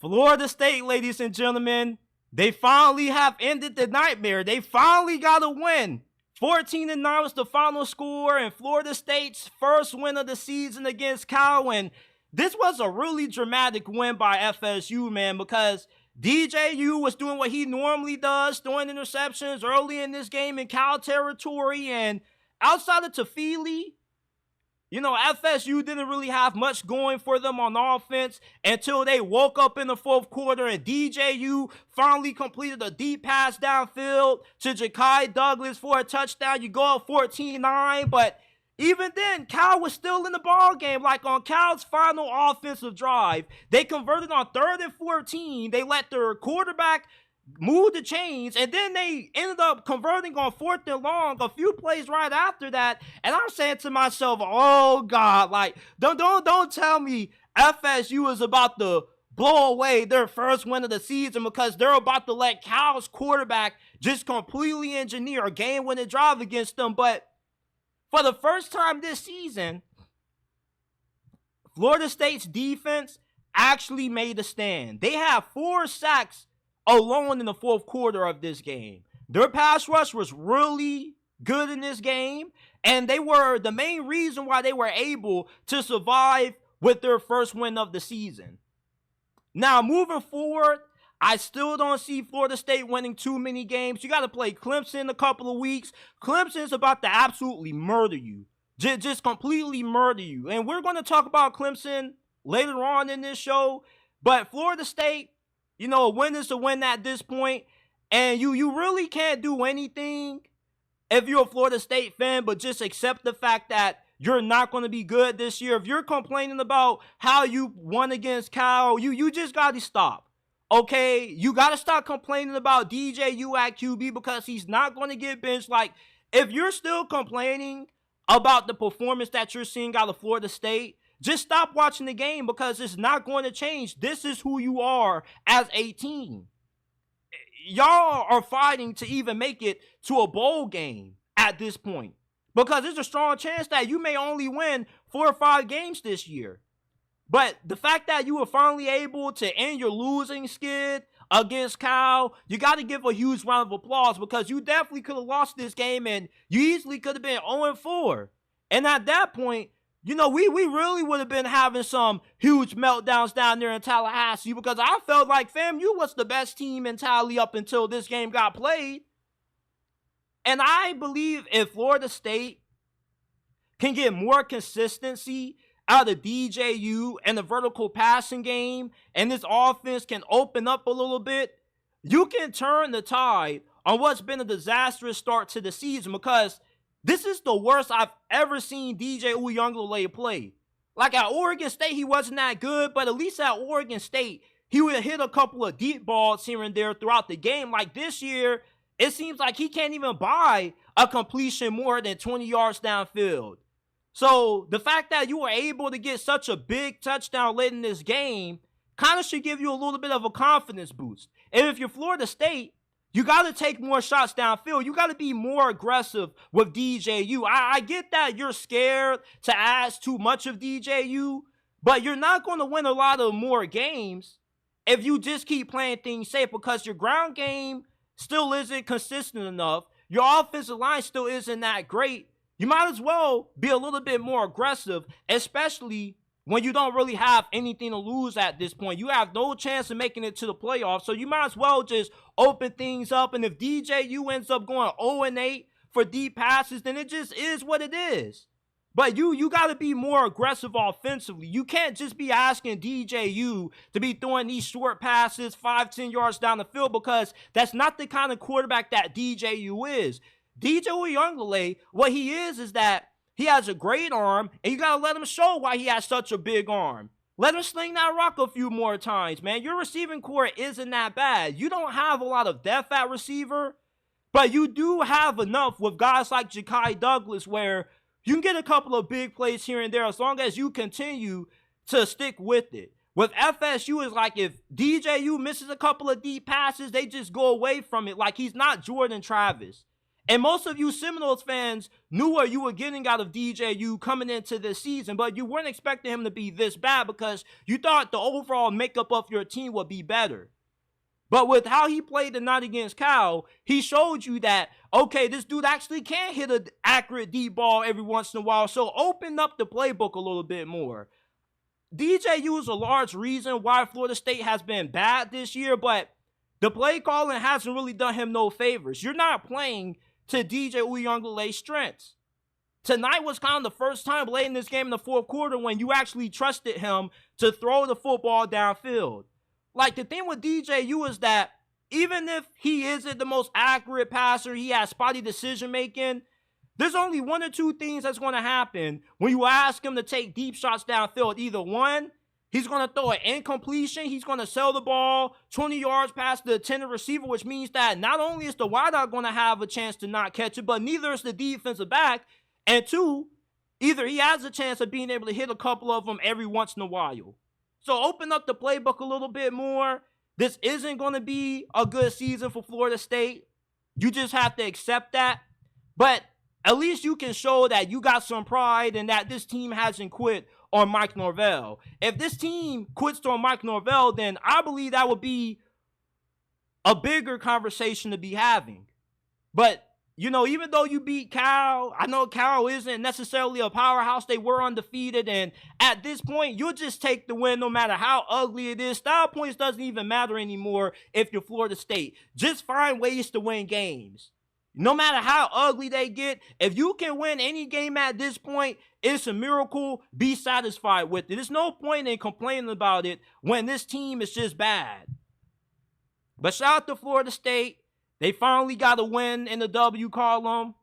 Florida State, ladies and gentlemen, they finally have ended the nightmare. They finally got a win. 14-9 was the final score, and Florida State's first win of the season against Cal. And this was a really dramatic win by FSU, man, because DJ U was doing what he normally does, throwing interceptions early in this game in Cal territory. And outside of Tafili, FSU didn't really have much going for them on offense until they woke up in the fourth quarter and DJ U finally completed a deep pass downfield to Ja'Kai Douglas for a touchdown. You go up 14-9, but even then, Cal was still in the ball game. Like on Cal's final offensive drive, they converted on 3rd and 14. They let their quarterback move the chains, and then they ended up converting on 4th and long a few plays right after that. And I'm saying to myself, oh God, like don't tell me FSU is about to blow away their first win of the season because they're about to let Cal's quarterback just completely engineer a game-winning drive against them. But for the first time this season, Florida State's defense actually made a stand. They have 4 sacks alone in the fourth quarter of this game. Their pass rush was really good in this game, and they were the main reason why they were able to survive with their first win of the season. Now, moving forward, I still don't see Florida State winning too many games. You got to play Clemson in a couple of weeks. Clemson's about to absolutely murder you. Just completely murder you. And we're going to talk about Clemson later on in this show. But Florida State, a win is a win at this point. And you really can't do anything if you're a Florida State fan, but just accept the fact that you're not going to be good this year. If you're complaining about how you won against Cal, you just got to stop. Okay, you got to stop complaining about DJ U at QB because he's not going to get benched. Like, if you're still complaining about the performance that you're seeing out of Florida State, just stop watching the game because it's not going to change. This is who you are as a team. Y'all are fighting to even make it to a bowl game at this point because there's a strong chance that you may only win 4 or 5 games this year. But the fact that you were finally able to end your losing skid against Cal, you got to give a huge round of applause because you definitely could have lost this game and you easily could have been 0-4. And at that point, we really would have been having some huge meltdowns down there in Tallahassee because I felt like, fam, you was the best team in Tally up until this game got played. And I believe if Florida State can get more consistency out of DJU and the vertical passing game, and this offense can open up a little bit, you can turn the tide on what's been a disastrous start to the season because this is the worst I've ever seen DJ Uiagalelei play. Like at Oregon State, he wasn't that good, but at least at Oregon State, he would hit a couple of deep balls here and there throughout the game. Like this year, it seems like he can't even buy a completion more than 20 yards downfield. So the fact that you were able to get such a big touchdown late in this game kind of should give you a little bit of a confidence boost. And if you're Florida State, you got to take more shots downfield. You got to be more aggressive with DJU. I get that you're scared to ask too much of DJU, but you're not going to win a lot of more games if you just keep playing things safe because your ground game still isn't consistent enough. Your offensive line still isn't that great. You might as well be a little bit more aggressive, especially when you don't really have anything to lose at this point. You have no chance of making it to the playoffs, so you might as well just open things up. And if DJU ends up going 0-8 for deep passes, then it just is what it is. But you got to be more aggressive offensively. You can't just be asking DJU to be throwing these short passes 5-10 yards down the field because that's not the kind of quarterback that DJU is. DJ Uiagalelei, what he is that he has a great arm, and you got to let him show why he has such a big arm. Let him sling that rock a few more times, man. Your receiving core isn't that bad. You don't have a lot of depth at receiver, but you do have enough with guys like Ja'Kai Douglas where you can get a couple of big plays here and there as long as you continue to stick with it. With FSU, it's like if DJU misses a couple of deep passes, they just go away from it like he's not Jordan Travis. And most of you Seminoles fans knew what you were getting out of DJ U coming into this season, but you weren't expecting him to be this bad because you thought the overall makeup of your team would be better. But with how he played tonight against Cal, he showed you that, okay, this dude actually can hit an accurate deep ball every once in a while, so open up the playbook a little bit more. DJ U is a large reason why Florida State has been bad this year, but the play calling hasn't really done him no favors. You're not playing to DJ Uiagalelei's strengths. Tonight was kind of the first time late in this game in the fourth quarter when you actually trusted him to throw the football downfield. Like, the thing with DJ U is that even if he isn't the most accurate passer, he has spotty decision-making, there's only one or two things that's going to happen when you ask him to take deep shots downfield. Either one, he's going to throw an incompletion. He's going to sell the ball 20 yards past the intended receiver, which means that not only is the wideout going to have a chance to not catch it, but neither is the defensive back. And two, either he has a chance of being able to hit a couple of them every once in a while. So open up the playbook a little bit more. This isn't going to be a good season for Florida State. You just have to accept that. But at least you can show that you got some pride and that this team hasn't quit on Mike Norvell. If this team quits on Mike Norvell, then I believe that would be a bigger conversation to be having. But, you know, even though you beat Cal, I know Cal isn't necessarily a powerhouse. They were undefeated. And at this point, you'll just take the win no matter how ugly it is. Style points doesn't even matter anymore if you're Florida State. Just find ways to win games. No matter how ugly they get, if you can win any game at this point, it's a miracle. Be satisfied with it. There's no point in complaining about it when this team is just bad. But shout out to Florida State. They finally got a win in the W column.